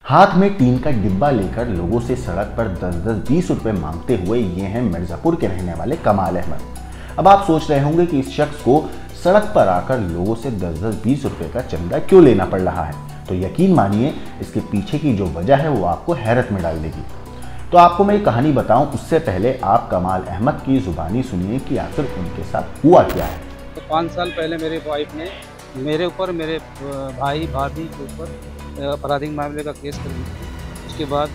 हाथ में टीन का डिब्बा लेकर लोगों से सड़क पर 10-10 20 रुपए मांगते हुए ये हैं मिर्जापुर के रहने वाले कमाल अहमद। अब आप सोच रहे होंगे कि इस शख्स को सड़क पर आकर लोगों से 10-10 20 रुपए का चंदा क्यों लेना पड़ रहा है, तो यकीन मानिए इसके पीछे की जो वजह है वो आपको हैरत में डाल देगी। तो आपको मैं ये कहानी बताऊं उससे पहले आप कमाल अहमद की जुबानी सुनिए कि आखिर उनके साथ हुआ क्या है। तो 5 साल पहले मेरी वाइफ ने मेरे ऊपर, मेरे भाई भाभी के ऊपर आपराधिक मामले का केस कर दिया। उसके बाद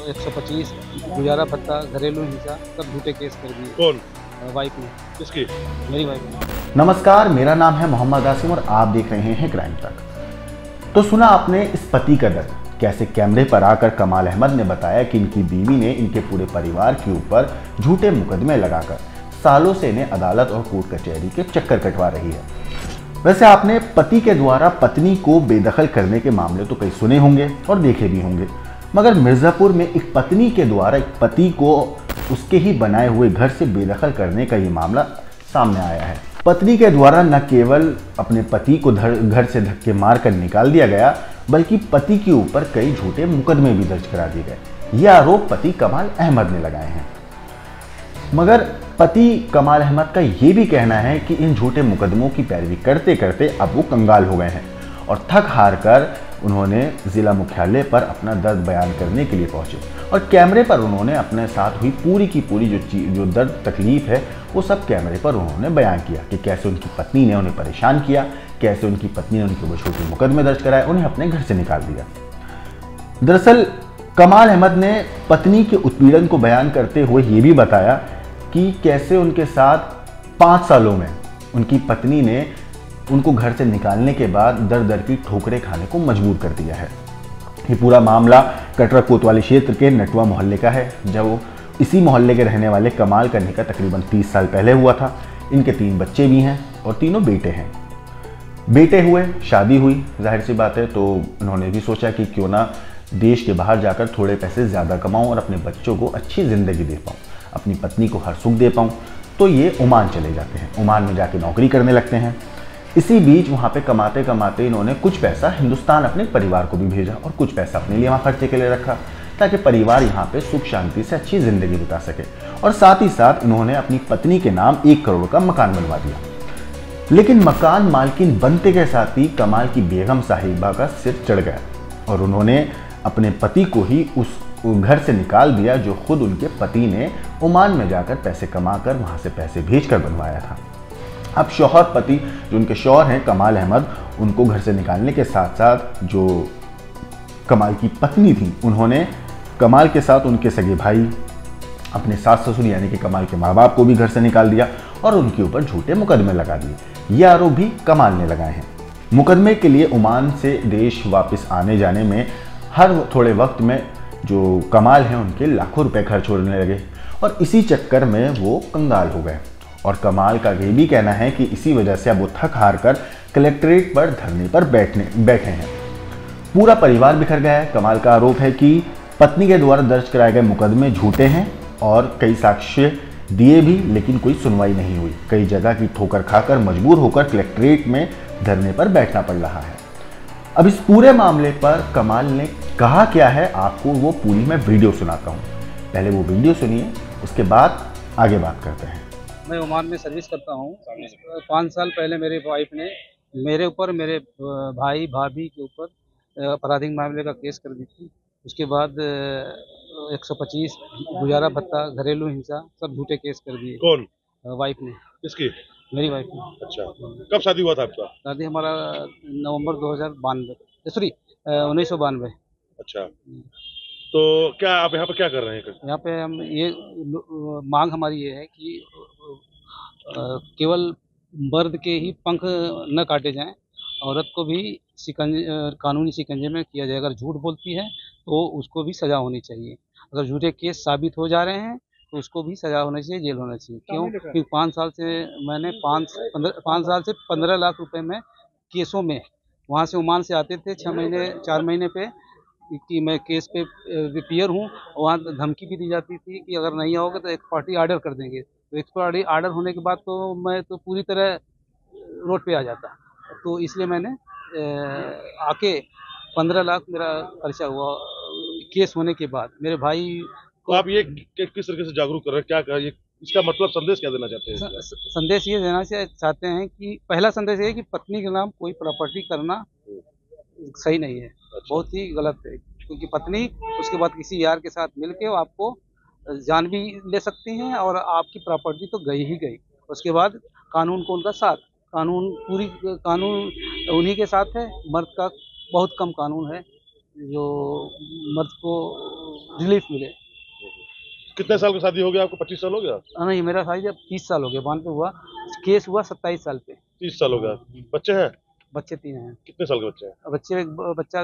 125 गुजारा भत्ता, घरेलू हिंसा, सब झूठे केस कर दिए। कौन? वाइफ ने। किसकी? मेरी वाइफ ने। नमस्कार, मेरा नाम है मोहम्मद आसिम और आप देख रहे हैं क्राइम तक। तो सुना आपने इस पति का दर्द, कैसे कैमरे पर आकर कमाल अहमद ने बताया कि इनकी बीवी ने इनके पूरे परिवार के ऊपर झूठे मुकदमे लगाकर सालों से इन्हें अदालत और कोर्ट कचहरी के चक्कर कटवा रही है। वैसे आपने पति के द्वारा पत्नी को बेदखल करने के मामले तो कई सुने होंगे और देखे भी होंगे, मगर मिर्जापुर में एक पत्नी के द्वारा एक पति को उसके ही बनाए हुए घर से बेदखल करने का ये मामला सामने आया है। पत्नी के द्वारा न केवल अपने पति को घर से धक्के मारकर निकाल दिया गया, बल्कि पति के ऊपर कई झूठे मुकदमे भी दर्ज करा दिए गए। ये आरोप पति कमाल अहमद ने लगाए हैं। मगर पति कमाल अहमद का ये भी कहना है कि इन झूठे मुकदमों की पैरवी करते करते अब वो कंगाल हो गए हैं और थक हार कर उन्होंने जिला मुख्यालय पर अपना दर्द बयान करने के लिए पहुंचे और कैमरे पर उन्होंने अपने साथ हुई पूरी की पूरी जो दर्द तकलीफ है वो सब कैमरे पर उन्होंने बयान किया कि कैसे उनकी पत्नी ने उन्हें परेशान किया, कैसे उनकी पत्नी ने उनके वो झूठे मुकदमे दर्ज कराए, उन्हें अपने घर से निकाल दिया। दरअसल कमाल अहमद ने पत्नी के उत्पीड़न को बयान करते हुए ये भी बताया कि कैसे उनके साथ 5 सालों में उनकी पत्नी ने उनको घर से निकालने के बाद दर दर की ठोकरें खाने को मजबूर कर दिया है। ये पूरा मामला कटरा कोतवाली क्षेत्र के नटवा मोहल्ले का है, जब इसी मोहल्ले के रहने वाले कमाल का निकाह तकरीबन 30 साल पहले हुआ था। इनके 3 बच्चे भी हैं और तीनों बेटे हैं। बेटे हुए, शादी हुई, जाहिर सी बात है, तो उन्होंने भी सोचा कि क्यों ना देश के बाहर जाकर थोड़े पैसे ज़्यादा कमाऊँ और अपने बच्चों को अच्छी ज़िंदगी दे पाऊँ, अपनी पत्नी को हर सुख दे पाऊँ। तो ये ओमान चले जाते हैं, ओमान में जाके नौकरी करने लगते हैं। इसी बीच वहाँ पे कमाते कमाते इन्होंने कुछ पैसा हिंदुस्तान अपने परिवार को भी भेजा और कुछ पैसा अपने लिए वहाँ खर्चे के लिए रखा, ताकि परिवार यहाँ पे सुख शांति से अच्छी ज़िंदगी बिता सके। और साथ ही साथ इन्होंने अपनी पत्नी के नाम 1 करोड़ का मकान बनवा दिया। लेकिन मकान मालकिन बनते के साथ ही कमाल की बेगम साहिबा का सिर चढ़ गया और उन्होंने अपने पति को ही उस घर से निकाल दिया जो खुद उनके पति ने ओमान में जाकर पैसे कमाकर वहाँ से पैसे भेजकर बनवाया था। अब शौहर पति जो उनके शौहर हैं कमाल अहमद, उनको घर से निकालने के साथ साथ जो कमाल की पत्नी थी, उन्होंने कमाल के साथ उनके सगे भाई, अपने सास ससुर यानी कि कमाल के माँ बाप को भी घर से निकाल दिया और उनके ऊपर झूठे मुकदमे लगा दिए। ये आरोप भी कमाल ने लगाए हैं। मुकदमे के लिए ओमान से देश वापस आने जाने में हर थोड़े वक्त में जो कमाल हैं उनके लाखों रुपए खर्च होने लगे और इसी चक्कर में वो कंगाल हो गए। और कमाल का ये भी कहना है कि इसी वजह से अब वो थक हार कर कलेक्ट्रेट पर धरने पर बैठे हैं। पूरा परिवार बिखर गया है। कमाल का आरोप है कि पत्नी के द्वारा दर्ज कराए गए मुकदमे झूठे हैं और कई साक्ष्य दिए भी, लेकिन कोई सुनवाई नहीं हुई। कई जगह की ठोकर खाकर मजबूर होकर कलेक्ट्रेट में धरने पर बैठना पड़ रहा है। अब इस पूरे मामले पर कमाल ने कहा क्या है, आपको वो पूरी मैं वीडियो सुनाता हूँ। पहले वो वीडियो सुनिए, उसके बाद आगे बात करते हैं। मैं ओमान में सर्विस करता हूँ। 5 साल पहले मेरी वाइफ ने मेरे ऊपर, मेरे भाई भाभी के ऊपर आपराधिक मामले का केस कर दी थी। उसके बाद 125 गुजारा भत्ता, घरेलू हिंसा, सब झूठे केस कर दिए। कौन? वाइफ ने। किसकी? मेरी वाइफ ने। अच्छा, कब शादी हुआ था आपका? शादी हमारा नवंबर 2092, सॉरी 1992। अच्छा, तो क्या आप यहाँ पे क्या कर रहे हैं? यहाँ पे हम ये मांग हमारी ये है कि केवल मर्द के ही पंख न काटे जाएं, औरत को भी कानूनी शिकंजे में किया जाए। अगर झूठ बोलती है तो उसको भी सज़ा होनी चाहिए। अगर झूठे केस साबित हो जा रहे हैं तो उसको भी सज़ा होनी चाहिए, जेल होना चाहिए। क्यों? क्योंकि 5 साल से मैंने 5 साल से 15 लाख रुपए में केसों में वहाँ से ओमान से आते थे 6 महीने 4 महीने पे कि मैं केस पे पेयर हूँ। वहाँ धमकी भी दी जाती थी कि अगर नहीं आओगे तो एक्सपार्टी आर्डर कर देंगे। तो एक्सपार्टी आर्डर होने के बाद तो मैं तो पूरी तरह रोड पे आ जाता। तो इसलिए मैंने आके 15 लाख मेरा खर्चा हुआ केस होने के बाद। मेरे भाई तो आप ये किस तरीके से जागरूक कर रहे हैं, क्या कर ये इसका मतलब संदेश क्या देना चाहते हैं? संदेश ये देना चाहते हैं कि पहला संदेश ये है कि पत्नी के नाम कोई प्रॉपर्टी करना सही नहीं है, बहुत ही गलत है। क्योंकि पत्नी उसके बाद किसी यार के साथ मिलके वो आपको जान भी ले सकती हैं और आपकी प्रॉपर्टी तो गई ही गई। उसके बाद कानून को उनका साथ, कानून उन्हीं के साथ है। मर्द का बहुत कम कानून है जो मर्द को रिलीफ मिले। कितने साल की शादी हो गया आपको? 25 साल हो गया? नहीं, मेरा शादी जब 30 साल हो गया, बान पे हुआ, केस हुआ 27 साल पे। 30 साल हो गया। बच्चे हैं? बच्चे 3 हैं। कितने साल के बच्चे हैं? एक बच्चा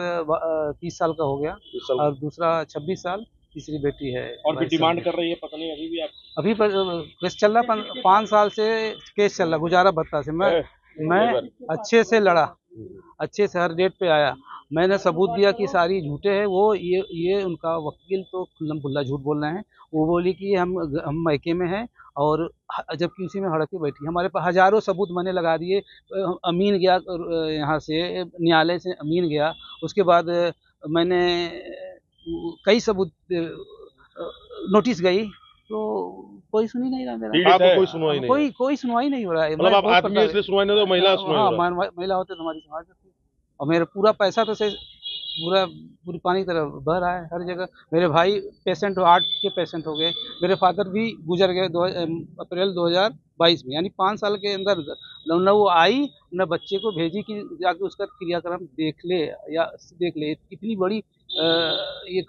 30 साल का हो गया 30 साल और दूसरा 26 साल, तीसरी बेटी है। और भी डिमांड कर रही है पत्नी अभी भी? आप अभी केस चल रहा, 5 साल से केस चल रहा, गुजारा भत्ता से। मैं अच्छे से लड़ा, अच्छे से हर डेट पे आया। मैंने सबूत दिया कि सारी झूठे हैं। वो ये उनका वकील तो खुल्लम खुल्ला झूठ बोल रहे हैं। वो बोली कि हम मैके में हैं और जबकि उसी में हड़के बैठी। हमारे पास हजारों सबूत मैंने लगा दिए। अमीन गया यहाँ से, न्यायालय से अमीन गया। उसके बाद मैंने कई सबूत, नोटिस गई, तो कोई सुनी नहीं रहा मेरा। आपको कोई सुनवाई नहीं? कोई सुनवाई नहीं हो रहा है। मतलब आप आदमी इसलिए सुनवाई नहीं हो रहा, महिला सुनवाई हो रहा है? हाँ, महिला होते तो हमारी समाज में। और मेरा पूरा पैसा तो से पूरी पानी की तरह बह रहा है हर जगह। मेरे भाई पेशेंट 8 के पेशेंट हो गए। मेरे फादर भी गुजर गए अप्रैल 2022 में। यानी 5 साल के अंदर न वो आई न बच्चे को भेजी कि जाके उसका क्रियाक्रम देख ले या देख ले। इतनी बड़ी ये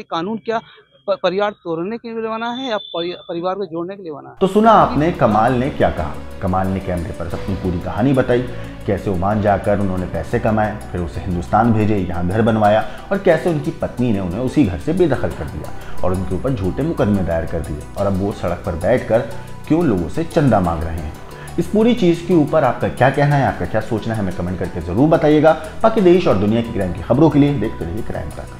कानून क्या परिवार तोड़ने के लिए बना है या परिवार को जोड़ने के लिए बना है? तो सुना आपने कमाल ने क्या कहा। कमाल ने कैमरे पर अपनी पूरी कहानी बताई, कैसे ओमान जाकर उन्होंने पैसे कमाए, फिर उसे हिंदुस्तान भेजे, यहाँ घर बनवाया और कैसे उनकी पत्नी ने उन्हें उसी घर से बेदखल कर दिया और उनके ऊपर झूठे मुकदमे दायर कर दिए। और अब वो सड़क पर बैठकर क्यों लोगों से चंदा मांग रहे हैं। इस पूरी चीज़ के ऊपर आपका क्या कहना है, आपका क्या सोचना है, हमें कमेंट करके ज़रूर बताइएगा। बाकी देश और दुनिया की क्राइम की खबरों के लिए देखते रहिए क्राइम तक।